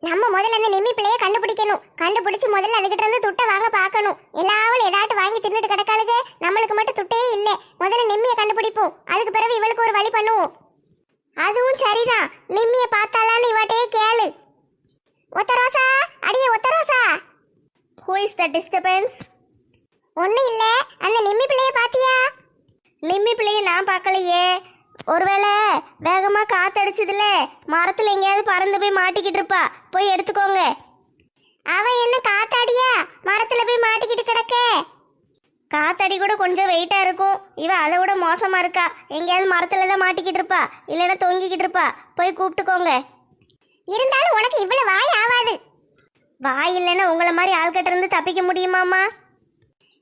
நம்ம முதல்ல அந்த நிம்மி பிள்ளைய கண்டுபிடிக்கணும். கண்டுபிடிச்சு முதல்ல அதுகிட்ட இருந்து துட்டை வாங்க பார்க்கணும். எல்லாவும் ஏதாட்டு வாங்கி தின்னுட்டு கிடக்காளுங்க, நம்மளுக்கு மட்டும் துட்டே இல்லை. முதல்ல நிம்மியை கண்டுபிடிப்போம், அதுக்கு பிறகு இவளுக்கு ஒரு வழி பண்ணுவோம். அதுவும் சரிதான், நிம்மியை பார்த்தாலான்னு இவாட்டையே கேளு. ஒத்த ரோசா, அடியே ஒத்த ரோசா. Who is the disturbance? ஒன்னும் இல்லை, அந்த நிம்மி பிள்ளைய பாத்தியா? நிம்மி பிள்ளைய நான் பார்க்கலையே. ஒருவேளை வேகமா காத்தடிச்சதுல மரத்துல எங்கேயாவது பறந்து போய் மாட்டிக்கிட்டு இருப்பா, போய் எடுத்துக்கோங்க. அவ என்ன காத்தாடியா மரத்துல போய் மாட்டிக்கிட்டு கிடக்க? காத்தாடி கூட கொஞ்சம் வெயிட்டா இருக்கும், இவ அதை விட மோசமா இருக்கா. எங்கேயாவது மரத்துல தான் மாட்டிக்கிட்டு இருப்பா, இல்லைன்னா தொங்கிக்கிட்டு இருப்பா. போய் கூப்பிட்டுக்கோங்க. இருந்தாலும் உனக்கு இவ்வளவு வாய் ஆகாது. வாய் இல்லைன்னா உங்களை மாதிரி ஆள்கிட்ட இருந்து தப்பிக்க முடியுமாமா?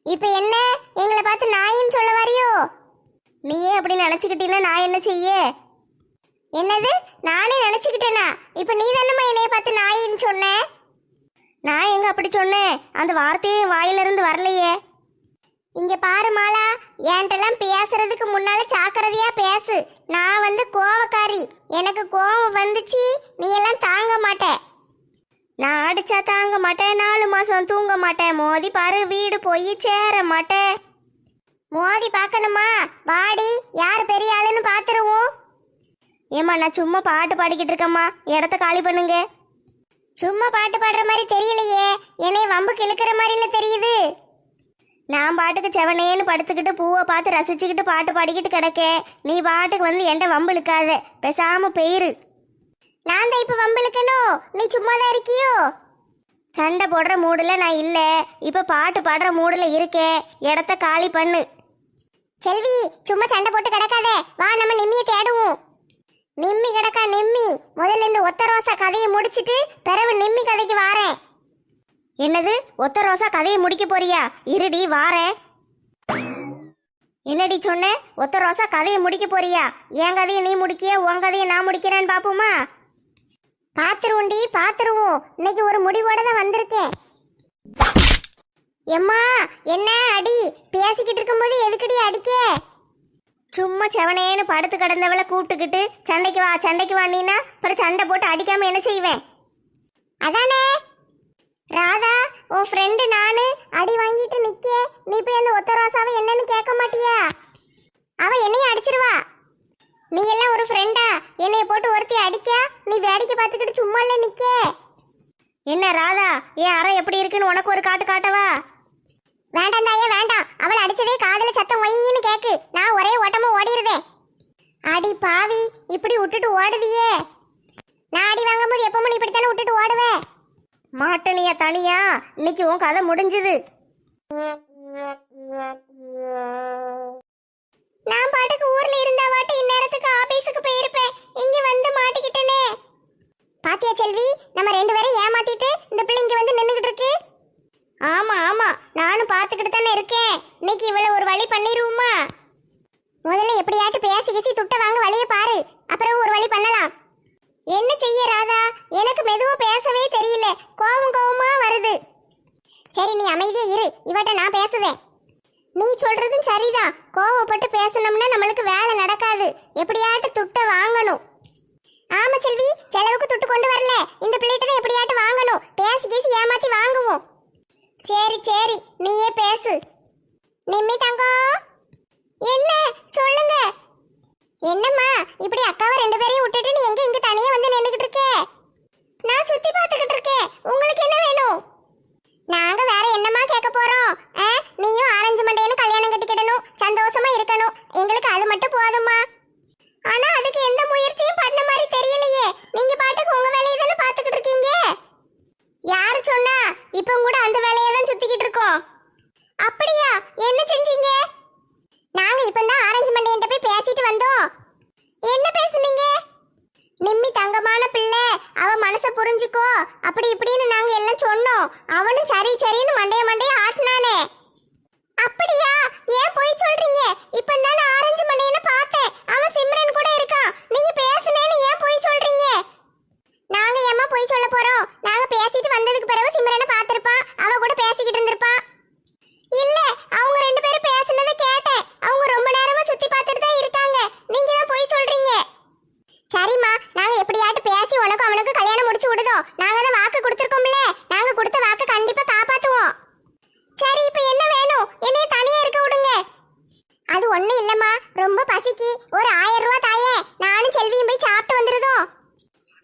இப்ப என்ன எங்களை பார்த்து நாயின்னு சொல்ல வரையோ? நீயே அப்படி நினைச்சுக்கிட்டீன்னா நான் என்ன செய்ய? என்னது நானே நினைச்சுக்கிட்டேனா? இப்ப நீ தானம்மா என்னைய பார்த்து நாயின்னு சொன்ன. நான் எங்க அப்படி சொன்னேன்? அந்த வார்த்தையே வாயிலிருந்து வரலையே. இங்க பாரு மாலா, என்கிட்டலாம் பேசுறதுக்கு முன்னால ஜாக்கிரதையா பேசு. நான் வந்து கோவக்காரி, எனக்கு கோவம் வந்துச்சு நீ எல்லாம் தாங்க மாட்ட. நான் அடிச்சா தாங்க மாட்டேன், 4 மாசம் தூங்க மாட்டேன், மோதி பாரு வீடு போய் சேர மாட்டேன். மோதி பார்க்கணுமா? வாடி, யார் பெரிய ஆளுன்னு பாத்துருவோம். ஏமா நான் சும்மா பாட்டு பாடிக்கிட்டு இருக்கேம்மா, இடத்த காலி பண்ணுங்க. சும்மா பாட்டு பாடுற மாதிரி தெரியலையே, என்னை வம்புக்கு இழுக்கிற மாதிரில தெரியுது. நான் பாட்டுக்கு செவனேன்னு படுத்துக்கிட்டு பூவை பார்த்து ரசிச்சுக்கிட்டு பாட்டு பாடிக்கிட்டு கிடக்கேன். நீ பாட்டுக்கு வந்து என்கிட்ட வம்பு இழுக்காத, பேசாம பெயிரு. நான் தான் இப்ப வம்பு இழுக்கணும், நீ சும்மா தான் இருக்கியோ? சண்டை போடுற மூடில் நான் இல்லை, இப்போ பாட்டு பாடுற மூடில் இருக்கேன். இடத்த காலி பண்ணு. செல்வி சும்மா சண்டை போட்டு கிடக்காத, வா நம்ம நிம்மியை தேடுவோம். நிம்மி கிடக்கா நிம்மி, முதல்ல இந்த ஒத்த ரோசா கதையை முடிச்சிட்டு பிறகு நிம்மி கதைக்கு வாரேன். என்னது ஒத்த ரோசா கதையை முடிக்க போறியா? இருடி வாரேன். என்னடி சொன்ன? ஒத்த ரோசா கதையை முடிக்க போறியா? என் கதையை நீ முடிக்கிய, உன் கதையை நான் முடிக்கிறேன்னு பாப்போமா? பாத்துருவோண்டி பாத்துருவோம், இன்னைக்கு ஒரு முடிவோட தான் வந்திருக்கேன். எம்மா என்ன அடி? பேசிக்கிட்டு இருக்கும்போது எதுக்கடி அடிக்க? சும்மா செவனேன்னு படுத்து கிடந்தவளை கூப்பிட்டுக்கிட்டு சண்டைக்கு வா நீனா அப்புறம் சண்டை போட்டு அடிக்காம என்ன செய்வேன்? அதானே ராதா, உன் ஃப்ரெண்டு நானு அடி வாங்கிட்டு நிக்க, நீ போய் அந்த ஒத்த ரோசாவை என்னன்னு கேட்க மாட்டியா? அவ என்னையும் அடிச்சிருவா. நீ எல்லாம் ஒரு ஃப்ரெண்டா? என்னைய போட்டு ஒருத்தி அடிக்க நீ வேடிக்கை பார்த்துக்கிட்டு சும்மா இல்ல நிக்க. என்ன ராதா, என் அறை எப்படி இருக்குன்னு உனக்கு ஒரு காட்டு காட்டவா? வேண்டாம் தாயே வேண்டாம், அவள் அடிச்சதே காதுல சத்தம் ஒய்யின்னு கேக்கு, நான் ஒரே ஓட்டமா ஓடிடுதே. அடி பாவி, இப்படி விட்டுட்டு ஓடுதியே. நான் அடி வாங்கும் போது எப்பவும் நீ இப்படித்தானே விட்டுட்டு ஓடுவேன். மாட்டனியா தனியா, இன்னைக்கு உன் கதை முடிஞ்சுது. நான் பாட்டுக்கு ஊர்ல இருந்தா வாட்டு இந்நேரத்துக்கு ஆபீஸுக்கு போயிருப்பேன், இங்க வந்து மாட்டிக்கிட்டனே. பாத்தியா செல்வி, நம்ம 2 பேரும் ஏமாத்திட்டு இந்த பிள்ளை இங்க வந்து நின்னுகிட்டு இருக்கு. ஆமா ஆமா, நானும் பாத்துக்கிட்டு தானே இருக்கேன். இன்னைக்கு இவ்வளவு ஒரு வழி பண்ணிடுவோமா? முதல்ல எப்படியாட்டு பேசி துட்ட வாங்க வழியை பாரு, அப்புறம் ஒரு வழி பண்ணலாம். என்ன செய்ய ராதா, எனக்கு மெதுவா பேசவே தெரியல, கோவமா வருது. சரி நீ அமைதியா இரு, இவட்ட நான் பேசுவேன். நீ சொல்றதும் சரிதான், கோவப்பட்டு பேசணும்னா நம்மளுக்கு வேலை நடக்காது. எப்படியாட்டு துட்ட வாங்கணும். ஆமா செல்வி, செலவுக்கு துட்டு கொண்டு வரல, இந்த பிள்ளைகிட்ட தான் எப்படியாட்டு வாங்கணும். பேசி ஏமாத்தி வாங்குவோம். சரி சரி நீயே பேசு. நிம்மி தங்கம், என்ன சொல்லுங்க. என்னம்மா இப்படி அக்காவை 2 பேரையும் விட்டுட்டு நீ எங்க இங்க தனியா வந்து நின்னுகிட்டு இருக்க? நான் சுத்தி பார்த்துக்கிட்டு இருக்கேன், உங்களுக்கு என்ன வேணும்? நாங்க வேற என்னமா கேட்க போறோம்? நீயும் ஆரஞ்சு மண்டையனு கல்யாணம் கட்டிக்கிடணும், சந்தோஷமா இருக்கணும். எங்களுக்கு அது மட்டும் போதுமா? ஆனா அதுக்கு எந்த முயற்சியும் பண்ண மாதிரி தெரியலையே. நீங்க பாட்டுக்கு உங்க வேலையை தானே பாத்துக்கிட்டு இருக்கீங்க. யாரு சொன்னா? இப்ப கூட அந்த வேலையை தான் சுத்திக்கிட்டு இருக்கோம். அப்படியா? என்ன செஞ்சீங்க? நாங்க இப்பதான் ஆரஞ்சு மண்டையன்ட்ட போய் பேசிட்டு வந்தோம். என்ன பேசுனீங்க? நிம்மி தங்கமான பிள்ளை, அவ மனச புரிஞ்சுக்கோ அப்படி இப்படின்னு நாங்க எல்லாம் சொன்னோம். அவனும் சரி சரின்னு மண்டைய ஆட்டினானே. அப்படியா? ஏன் போய் சொல்றீங்க? இப்பதானே ஆரஞ்சு மண்டையனை பார்த்தேன். அவன் சிம்ரன் கூட இருக்கான். நீங்க பேசுனேன்னு ஏன் போய் சொல்றீங்க? நாங்க ஏமா போய் சொல்ல போறோம்? நாங்க பேசிட்டு வந்ததுக்கு பிறகு சிம்ரனை பார்த்திருப்பான். அவ கூட பேசிக்கிட்டு இருந்திருப்பான். இல்ல, அவங்க ரெண்டு பேரும் பேசுனதை கேட்டேன். அவங்க ரொம்ப நேரமா சுத்தி பார்த்துட்டு தான் இருக்காங்க. நீங்க தான் போய் சொல்றீங்க. சரிம்மா, நாங்க எப்படியாட்டு பேசி உனக்கு அவனுக்கு கல்யாணம் முடிச்சு விடுதோம். நாங்க தான் வாக்கு கொடுத்துருக்கோம்ல. நாங்க கொடுத்த வாக்கு கண்டிப்பா காப்பாத்துவோம். சரி, இப்ப என்ன வேணும்? என்னைய தனியா இருக்க விடுங்க. அது ஒண்ணும் இல்லம்மா, ரொம்ப பசிக்கு. ஒரு 1000 ரூபாய் தாயே, நானும் செல்வியும் போய் சாப்பிட்டு வந்துருதோம்.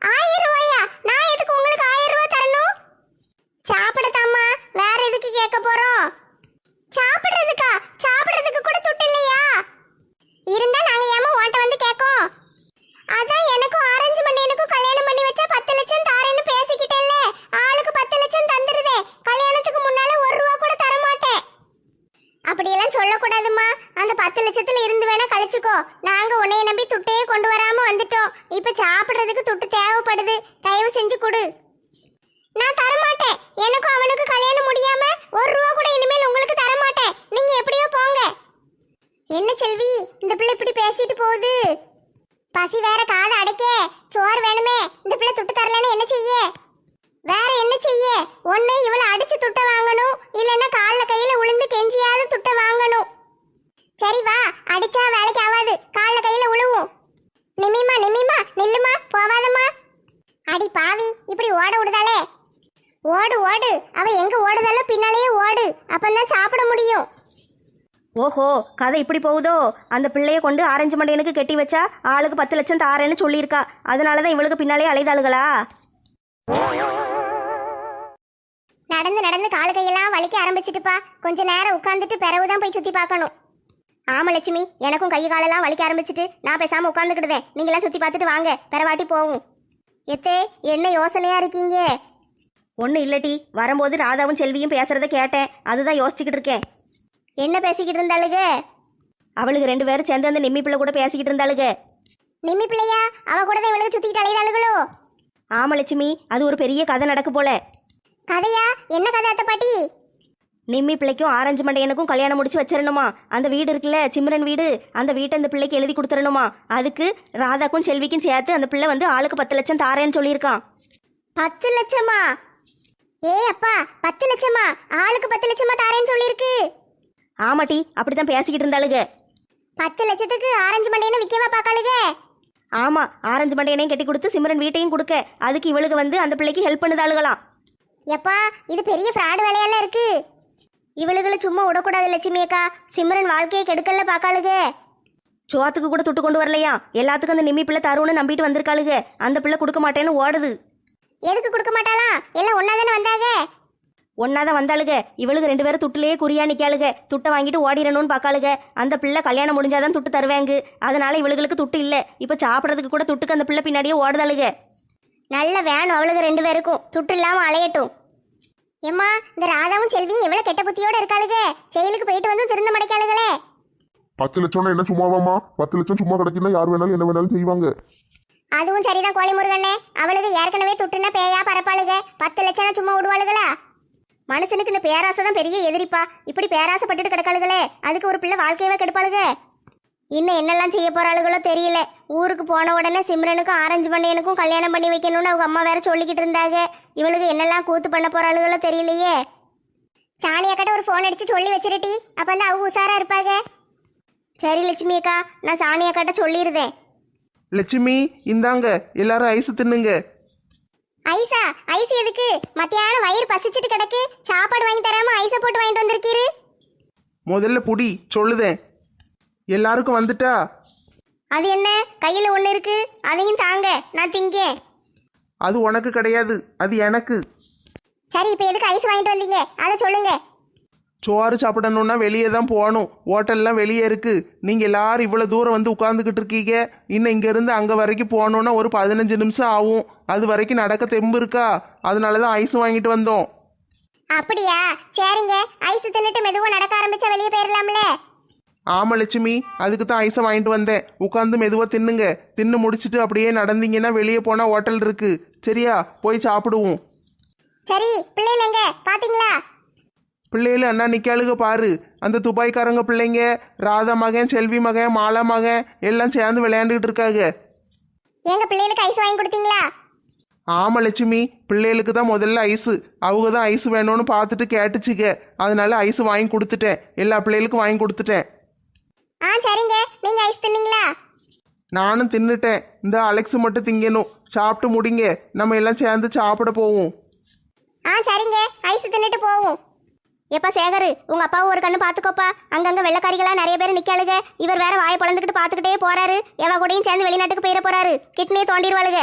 1000 ரூபாயா? நான் எதுக்கு உங்களுக்கு 1000 ரூபாய் தரணும்? சாப்பிடத்தாம்மா, வேற எதுக்கு கேட்க போறோம்? சாப்பிடுறதுக்கா? சாப்பிடுறதுக்கு கூட துட்டு இல்லையா? இருந்தா நாங்க ஏமா உன்கிட்ட வந்து கேட்கோம்? அதான் எனக்கும் ஆரஞ்சு மண்டையனுக்கும் கல்யாணம் பண்ணி வச்சா 10 லட்சம் தாரேன்னு பேசிக்கிட்டேல்ல. ஆளுக்கு 10 லட்சம் தந்துருதே. கல்யாணத்துக்கு முன்னால 1 ரூபா கூட தர மாட்டேன். அப்படியெல்லாம் சொல்லக்கூடாதுமா. அந்த 10 லட்சத்துல இருந்து வேணா கழிச்சுக்கோ. நாங்க உன்னைய நம்பி துட்டையே கொண்டு வராம வந்துட்டோம். இப்ப சாப்பிடுறதுக்கு துட்டு தேவைப்படுது. தயவு செஞ்சு கொடு. நான் தரமாட்டேன். எனக்கும் அவனுக்கு கல்யாணம் முடியாம 1 ரூபா கூட இனிமேல் உங்களுக்கு தரமாட்டேன். நீங்க எப்படியோ போங்க. என்ன செல்வி, இந்த பிள்ளை இப்படி பேசிட்டு போகுது? பசி வேற காதை அடைக்க. சோறு வேணுமே. இந்த பிள்ளை துட்டு தரலன்னு என்ன செய்ய? வேற என்ன செய்ய? ஒண்ணு இவளை அடிச்சு துட்ட வாங்கணும், இல்லைன்னா கால்ல கையில உளுந்து கெஞ்சியாவது துட்ட வாங்கணும். சரி வா, அடிச்சா வேலைக்கு ஆகாது. கால்ல கையில உழுவும். நிமிமா நில்லுமா, போவாதம்மா. அடி பாவி, இப்படி ஓட விடுதாலே. ஓடு ஓடு, அவ எங்க ஓடுதாலும் பின்னாலேயே ஓடு. அப்பந்தான் சாப்பிட முடியும். ஓஹோ, கதை இப்படி போகுதோ? அந்த பிள்ளைய கொண்டு ஆரஞ்சு மண்டையனுக்கு கட்டி வச்சா ஆளுக்கு 10 லட்சம் தாரேன்னு சொல்லியிருக்கா. அதனால தான் இவளுக்கு பின்னாலே அலைதாளுகளா? நடந்து நடந்து காலு கையெல்லாம் வலிக்க ஆரம்பிச்சிட்டுப்பா. கொஞ்ச நேரம் உட்காந்துட்டு பிறகுதான் போய் சுத்தி பார்க்கணும். ஆமா லட்சுமி, எனக்கும் கை காலெல்லாம் வலிக்க ஆரம்பிச்சிட்டு நான் பேசாம உட்காந்துக்கிடுதேன். நீங்களாம் சுத்தி பார்த்துட்டு வாங்க, பிறவாட்டி போவும். எத்தே, என்ன யோசனையா இருக்கீங்க? ஒன்றும் இல்லட்டி, வரும்போது ராதாவும் செல்வியும் பேசுறத கேட்டேன். அதுதான் யோசிச்சுக்கிட்டு இருக்கேன். என்ன பேசிக்கிட்டு இருந்தாளுக? அவளுக்கு 2 பேரும் சேர்ந்து அந்த நிம்மி பிள்ளை கூட பேசிக்கிட்டு இருந்தாளுங்க. நிம்மி பிள்ளையா? அவ கூட தான் இவளுக்கு சுத்திக்கிட்டு அலைதாளுகளோ? ஆமா லட்சுமி, அது ஒரு பெரிய கதை நடக்கு போல. கதையா? என்ன கதை அத்தை பாட்டி? நிம்மி பிள்ளைக்கும் ஆரஞ்சு மண்டையனுக்கும் கல்யாணம் முடிச்சு வச்சிடணுமா. அந்த வீடு இருக்குல்ல, சிம்ரன் வீடு, அந்த வீட்டை அந்த பிள்ளைக்கு எழுதி கொடுத்துடணுமா. அதுக்கு ராதாக்கும் செல்விக்கும் சேர்த்து அந்த பிள்ளை வந்து ஆளுக்கு 10 லட்சம் தாரேன்னு சொல்லியிருக்கான். 10 லட்சமா? ஏய் அப்பா, 10 லட்சமா? ஆளுக்கு 10 லட்சமா தாரேன்னு சொல்லியிருக்கு. ஆமாட்டி, அப்படித்தான் பேசிக்கிட்டு இருந்தாளுங்க. 10 லட்சத்துக்கு ஆரஞ்சு மண்டையனை விற்கவா பார்க்காளுக? ஆமா, ஆரஞ்சு மண்டையனையும் கட்டி கொடுத்து சிம்ரன் வீட்டையும் கொடுக்க, அதுக்கு இவளுக்கு வந்து அந்த பிள்ளைக்கு ஹெல்ப் பண்ணுதாளுகளாம். எப்பா, இது பெரிய ஃப்ராடு வேலையெல்லாம் இருக்கு. இவளுகளை சும்மா விடக்கூடாது லட்சுமி அக்கா. சிம்ரன் வாழ்க்கையை கெடுக்கல பார்க்காளுக. சோத்துக்கு கூட துட்டு கொண்டு வரலையா. எல்லாத்துக்கும் அந்த நிம்மி பிள்ளை தருணும்னு நம்பிட்டு வந்திருக்காளுக. அந்த பிள்ளை கொடுக்க மாட்டேன்னு ஓடுது. எதுக்கு கொடுக்க மாட்டாளா? எல்லாம் ஒன்னாதானே வந்தாங்க. ஒன்னாதான் வந்தாளுக. இவளுக்கு 2 பேரும் துட்டுலேயே குறியா நிக்காளுக. துட்டை வாங்கிட்டு ஓடிடணும்னு பார்க்காளுக. அந்த பிள்ளை கல்யாணம் முடிஞ்சாதான் துட்டு தருவாங்க. அதனால இவளுக்கு துட்டு இல்லை. இப்போ சாப்பிட்றதுக்கு கூட துட்டுக்கு அந்த பிள்ளை பின்னாடியே ஓடுதாளுக. நல்ல வேணும் அவளுக்கு 2 பேருக்கும். துட்டு இல்லாம அலையட்டும். ஏம்மா, இந்த ராதாவும் செல்வியும் எவ்வளவு கெட்ட புத்தியோட இருக்காளுக. செயலுக்கு போயிட்டு வந்து திருந்த மடைக்காளுகளே. 10 லட்சம்னா என்ன சும்மாவாமா? 10 லட்சம் சும்மா கிடைக்குன்னா யார் வேணாலும் என்ன வேணாலும் செய்வாங்க. அதுவும் சரிதான் கோழி முருகண்ணே. அவளுக்கு ஏற்கனவே துட்டுன்னா பேயா பரப்பாளுக. 10 லட்சம் சும்மா விடுவாளுகளா? மனுஷனுக்கு இந்த பேராசை தான் பெரிய எதிரிப்பா. இப்படி பேராசைப்பட்டுட்டு கிடக்காளுகளே, அதுக்கு ஒரு பிள்ளை வாழ்க்கையவே கெடுப்பாளுக. இன்னும் என்னெல்லாம் செய்ய போறாளுகளோ தெரியல. ஊருக்கு போன உடனே சிம்ரனுக்கும் ஆரஞ்சு மண்டையனுக்கும் கல்யாணம் பண்ணி வைக்கணும்னு அவங்க அம்மா வேற சொல்லிக்கிட்டு இருந்தாங்க. இவளுக்கு என்னெல்லாம் கூத்து பண்ண போறாளுகளோ தெரியலையே. சாணியாக்கிட்ட ஒரு ஃபோன் அடிச்சு சொல்லி வச்சிருட்டி, அப்ப வந்து அவங்க உஷாரா இருப்பாங்க. சரி லட்சுமி அக்கா, நான் சாணியாக்கிட்ட சொல்லிடுதேன். லட்சுமி, இந்தாங்க எல்லாரும் ஐஸ் தின்னுங்க. ஐஸா? ஐஸ் எதுக்கு? மத்தியானம் வயிறு பசிச்சுட்டு கிடக்கு. சாப்பாடு வாங்கி தராம ஐஸை போட்டு வாங்கிட்டு வந்திருக்கீரு. முதல்ல புடி சொல்லுதேன். எல்லாருக்கும் வந்துட்டா? அது என்ன, கையில ஒண்ணு இருக்கு, அதையும் தாங்க, நான் திங்கேன். அது உனக்கு கிடையாது, அது எனக்கு. சரி, இப்ப எதுக்கு ஐஸ் வாங்கிட்டு வந்தீங்க அதை சொல்லுங்க. சோறு சாப்பிடணும்னா வெளியே தான் போகணும். ஹோட்டல்லாம் வெளியே இருக்கு. நீங்க எல்லாரும் இவ்வளவு தூரம் வந்து உட்காந்துக்கிட்டு இருக்கீங்க. இன்னும் இங்க இருந்து அங்க வரைக்கும் போகணும்னா ஒரு 15 நிமிஷம் ஆகும். அது வரைக்கும் நடக்க தெம்பு இருக்கா? அதனாலதான் ஐஸ் வாங்கிட்டு வந்தோம். அப்படியா? சரிங்க, ஐஸ் தின்னுட்டு மெதுவா நடக்க ஆரம்பிச்சா வெளியே போயிடலாம்ல. ஆமா லட்சுமி, அதுக்கு தான் ஐஸை வாங்கிட்டு வந்தேன். உட்காந்து மெதுவா தின்னுங்க. தின்னு முடிச்சிட்டு அப்படியே நடந்தீங்கன்னா வெளியே போனா ஹோட்டல் இருக்கு. சரியா? போய் சாப்பிடுவோம். சரி, பிள்ளைங்க எங்க பாத்தீங்களா? பிள்ளைகள அண்ணா நிக்காளுக பாரு. அந்த துபாய்க்காரங்க பிள்ளைங்க ராதா மகன், செல்வி மகன், மாலா மகன் எல்லாம் சேர்ந்து விளையாண்டுக்கிட்டு இருக்காங்க. எங்க பிள்ளைகளுக்கு ஐஸ் வாங்கி கொடுத்தீங்களா? ஆமா லட்சுமி, பிள்ளைகளுக்கு தான் முதல்ல ஐஸு. அவங்க தான் ஐஸ் வேணும்னு பார்த்துட்டு கேட்டுச்சுக்க. அதனால ஐஸ் வாங்கி கொடுத்துட்டேன். எல்லா பிள்ளைகளுக்கும் வாங்கி கொடுத்துட்டேன். சரிங்க, நீங்க ஐஸ் தின்னீங்களா? நானும் தின்னுட்டேன். இந்த அலெக்ஸ் மட்டும் திங்கணும். சாப்பிட்டு முடிங்க, நம்ம எல்லாம் சேர்ந்து சாப்பிட போவோம். சரிங்க, ஐஸ் தின்னுட்டு போவோம். எப்பா சேகரு, உங்க அப்பாவும் ஒரு கண்ணு பாத்துக்கோப்பா. அங்கங்க வெள்ளக்காரிகளா நிறைய பேர் நிக்காளுங்க. இவர் வேற வாயை பொழந்துக்கிட்டு பாத்துக்கிட்டே போறாரு. எவ கூடயும் சேர்ந்து வெளிநாட்டுக்கு போயிட போறாரு. கிட்னியை தோண்டிடுவாளுங்க.